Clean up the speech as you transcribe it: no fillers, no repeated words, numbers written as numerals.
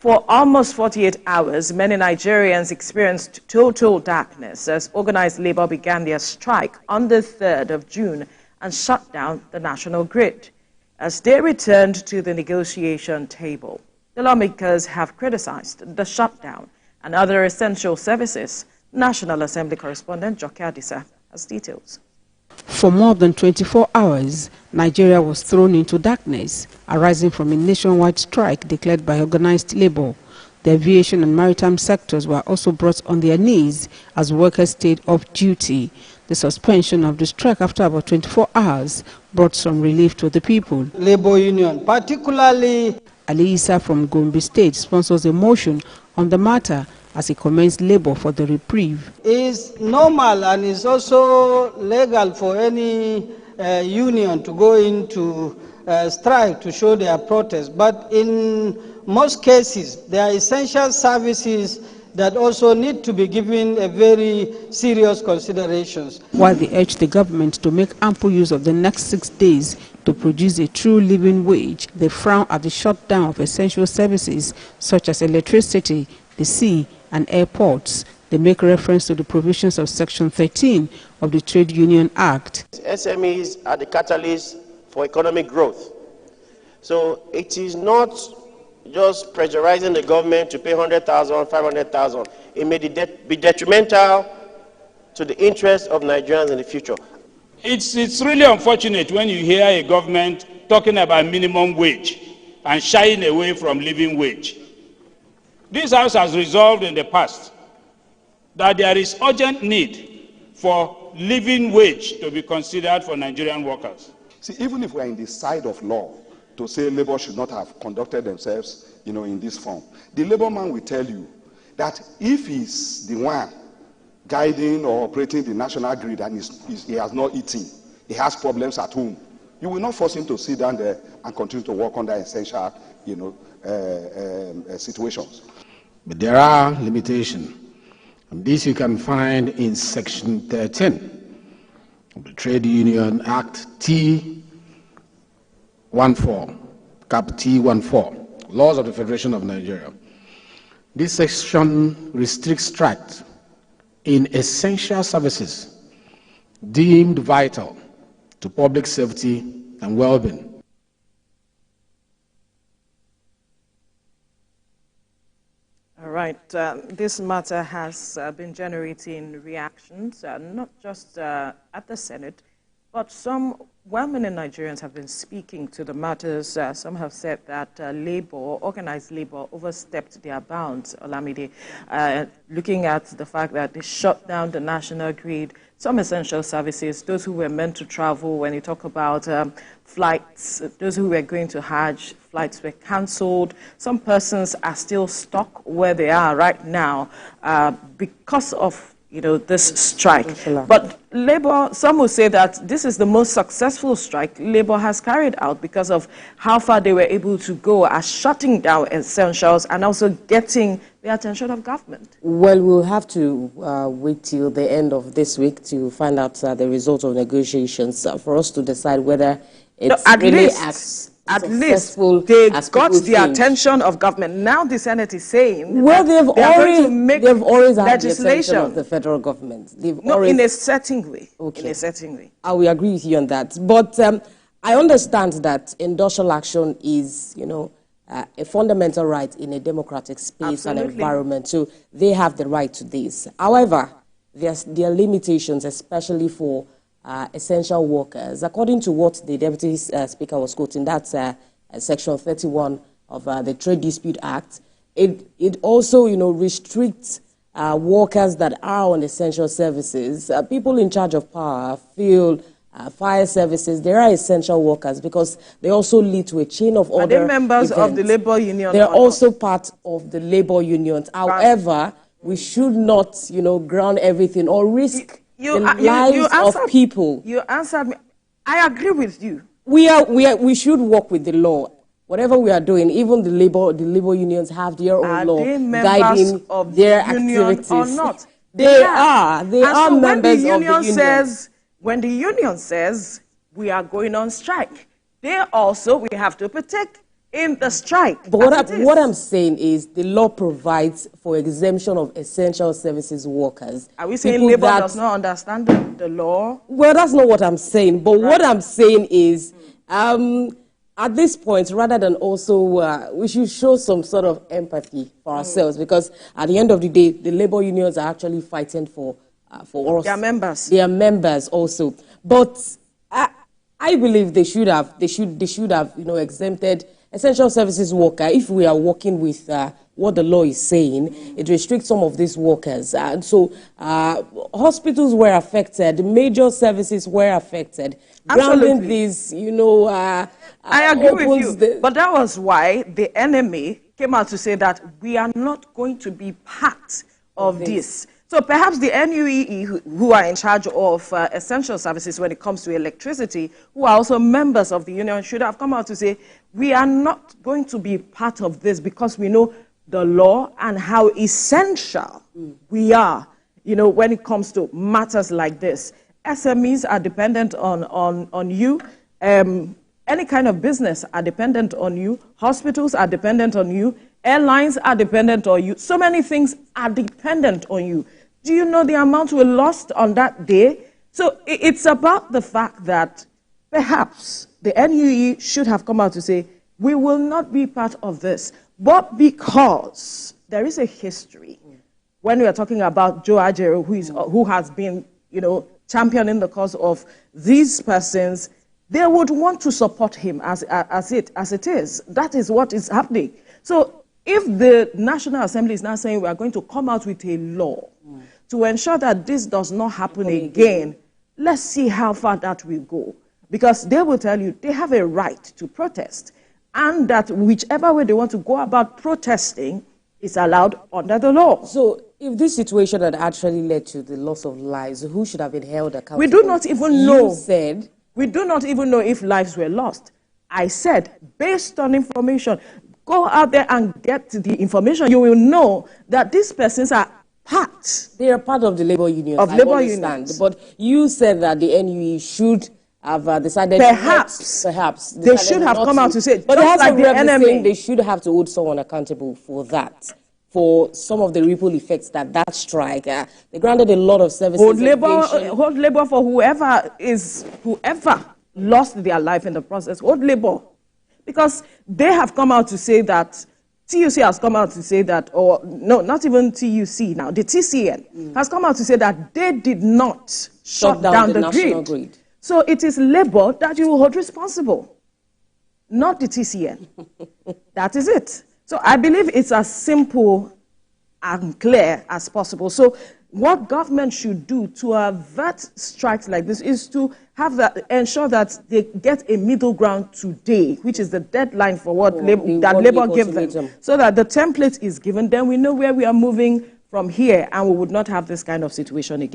For almost 48 hours, many Nigerians experienced total darkness as organized labor began their strike on the 3rd of June and shut down the national grid. As they returned to the negotiation table, the lawmakers have criticized the shutdown and other essential services. National Assembly correspondent Joke Adisa has details. For more than 24 hours, Nigeria was thrown into darkness, arising from a nationwide strike declared by organized labor. The aviation and maritime sectors were also brought on their knees as workers stayed off duty. The suspension of the strike after about 24 hours brought some relief to the people. Labor union, particularly Ali Issa from Gombe State, sponsors a motion on the matter as he commends labor for the reprieve. It's normal and it's also legal for any union to go into strike to show their protest. But in most cases, there are essential services that also need to be given a very serious considerations. While they urge the government to make ample use of the next 6 days to produce a true living wage, they frown at the shutdown of essential services such as electricity, the sea, and airports. They make reference to the provisions of Section 13 of the Trade Union Act. SMEs are the catalyst for economic growth. So it is not just pressurizing the government to pay 100,000, 500,000. It may be detrimental to the interests of Nigerians in the future. It's really unfortunate when you hear a government talking about minimum wage and shying away from living wage. This House has resolved in the past that there is urgent need for living wage to be considered for Nigerian workers. See, even if we are in the side of law to say labor should not have conducted themselves, in this form, the labor man will tell you that if he's the one guiding or operating the national grid and he has not eaten, he has problems at home, you will not force him to sit down there and continue to work under essential, situations. But there are limitations. And this you can find in Section 13 of the Trade Union Act T14, Cap T14, Laws of the Federation of Nigeria. This section restricts strikes in essential services deemed vital to public safety and well-being. All right, this matter has been generating reactions, not just at the Senate, but some well-meaning Nigerians have been speaking to the matters. Some have said that organized labor, overstepped their bounds, Olamide, looking at the fact that they shut down the national grid, some essential services, those who were meant to travel. When you talk about flights, those who were going to Hajj, flights were cancelled. Some persons are still stuck where they are right now because of this strike. But labor, some will say that this is the most successful strike labor has carried out because of how far they were able to go as shutting down essentials and also getting the attention of government. Well, we'll have to wait till the end of this week to find out the result of negotiations for us to decide whether it's really at least they got the attention of government. Now the Senate is saying they've always had legislation the attention of the federal government. In a certain way. Okay. In a certain way. I will agree with you on that. But I understand that industrial action is, a fundamental right in a democratic space and environment. So they have the right to this. However, there are limitations, especially for essential workers. According to what the Deputy Speaker was quoting, that's Section 31 of the Trade Dispute Act. It also, restricts workers that are on essential services. People in charge of power, field, fire services, they are essential workers because they also lead to a chain of order. Are they members of the labor union? They're also part of the labor unions. However, we should not, ground everything or risk the lives of people. You answered me. I agree with you. We should work with the law. Whatever we are doing, even the labor unions have their own law guiding their activities. Or not? They are members of the union. When the union says we are going on strike, we have to protect in the strike. But what I'm saying is the law provides for exemption of essential services workers. Are we saying Labour does not understand the law? Well, that's not what I'm saying. But what I'm saying is, at this point, rather than also, we should show some sort of empathy for ourselves, because at the end of the day, the labor unions are actually fighting for us. Their members. Their members also. But I believe they should have, exempted essential services worker. If we are working with what the law is saying, it restricts some of these workers. And so hospitals were affected, major services were affected. Grounding these, I agree with you. But that was why the enemy came out to say that we are not going to be part of this. So perhaps the NUEE, who are in charge of essential services when it comes to electricity, who are also members of the union, should have come out to say, we are not going to be part of this because we know the law and how essential we are, when it comes to matters like this. SMEs are dependent on you. Any kind of business are dependent on you. Hospitals are dependent on you. Airlines are dependent on you. So many things are dependent on you. Do you know the amount we lost on that day? So it's about the fact that perhaps the NUE should have come out to say, we will not be part of this. But because there is a history, when we are talking about Joe Ajero, who has been, championing the cause of these persons, they would want to support him as it is. That is what is happening. So if the National Assembly is now saying we are going to come out with a law to ensure that this does not happen again, let's see how far that will go. Because they will tell you they have a right to protest, and that whichever way they want to go about protesting is allowed under the law. So if this situation had actually led to the loss of lives, who should have been held accountable? We do not even know. You said... We do not even know if lives were lost. I said, based on information, go out there and get the information. You will know that these persons are part. They are part of the labor unions. Of labor unions. But you said that the NUE should have decided. Perhaps they should have come out to say. But just like the enemy, they should have to hold someone accountable for that. For some of the ripple effects that strike. They granted a lot of services. Hold labor for whoever lost their life in the process. Hold labor. Because they have come out to say that, TUC has come out to say that, or no, not even TUC now, the TCN has come out to say that they did not shut down the grid. So it is labor that you will hold responsible, not the TCN. That is it. So I believe it's as simple and clear as possible. So what government should do to avert strikes like this is to ensure that they get a middle ground today, which is the deadline for what labor gave them, so that the template is given. Then we know where we are moving from here, and we would not have this kind of situation again.